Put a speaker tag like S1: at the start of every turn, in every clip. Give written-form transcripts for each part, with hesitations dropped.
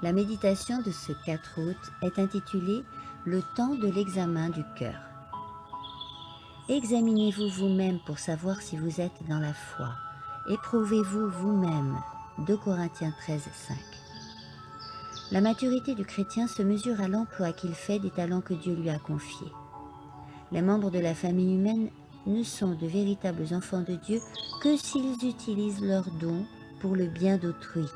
S1: La méditation de ce 4 août est intitulée « Le temps de l'examen du cœur ». Examinez-vous vous-même pour savoir si vous êtes dans la foi. Éprouvez-vous vous-même. 2 Corinthiens 13, 5. La maturité du chrétien se mesure à l'emploi qu'il fait des talents que Dieu lui a confiés. Les membres de la famille humaine ne sont de véritables enfants de Dieu que s'ils utilisent leurs dons pour le bien d'autrui.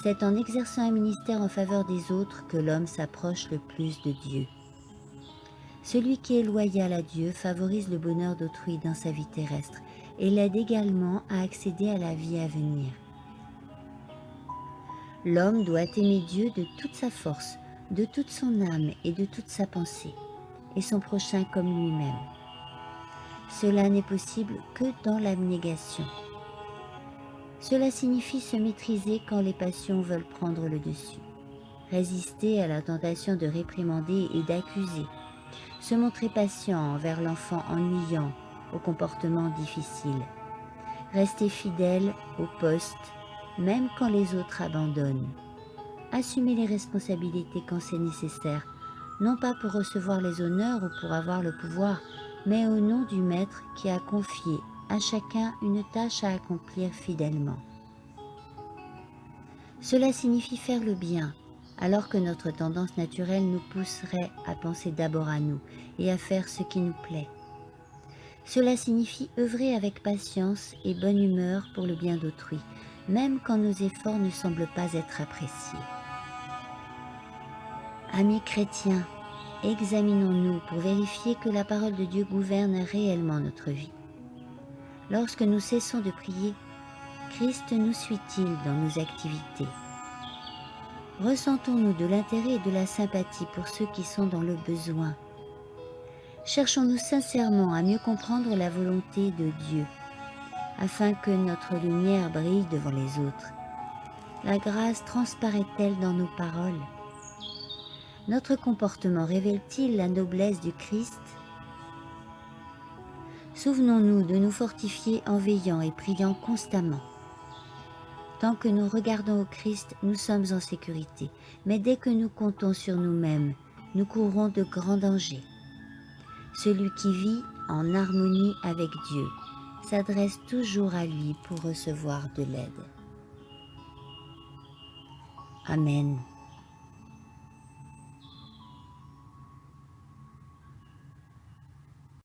S1: C'est en exerçant un ministère en faveur des autres que l'homme s'approche le plus de Dieu. Celui qui est loyal à Dieu favorise le bonheur d'autrui dans sa vie terrestre et l'aide également à accéder à la vie à venir. L'homme doit aimer Dieu de toute sa force, de toute son âme et de toute sa pensée, et son prochain comme lui-même. Cela n'est possible que dans l'abnégation. Cela signifie se maîtriser quand les passions veulent prendre le dessus, résister à la tentation de réprimander et d'accuser, se montrer patient envers l'enfant ennuyant, au comportement difficile, rester fidèle au poste, même quand les autres abandonnent, assumer les responsabilités quand c'est nécessaire, non pas pour recevoir les honneurs ou pour avoir le pouvoir, mais au nom du Maître qui a confié à chacun une tâche à accomplir fidèlement. Cela signifie faire le bien, alors que notre tendance naturelle nous pousserait à penser d'abord à nous et à faire ce qui nous plaît. Cela signifie œuvrer avec patience et bonne humeur pour le bien d'autrui, même quand nos efforts ne semblent pas être appréciés. Amis chrétiens, examinons-nous pour vérifier que la parole de Dieu gouverne réellement notre vie. Lorsque nous cessons de prier, Christ nous suit-il dans nos activités? Ressentons-nous de l'intérêt et de la sympathie pour ceux qui sont dans le besoin? Cherchons-nous sincèrement à mieux comprendre la volonté de Dieu, afin que notre lumière brille devant les autres? La grâce transparaît-elle dans nos paroles? Notre comportement révèle-t-il la noblesse du Christ? Souvenons-nous de nous fortifier en veillant et priant constamment. Tant que nous regardons au Christ, nous sommes en sécurité, mais dès que nous comptons sur nous-mêmes, nous courons de grands dangers. Celui qui vit en harmonie avec Dieu s'adresse toujours à lui pour recevoir de l'aide. Amen.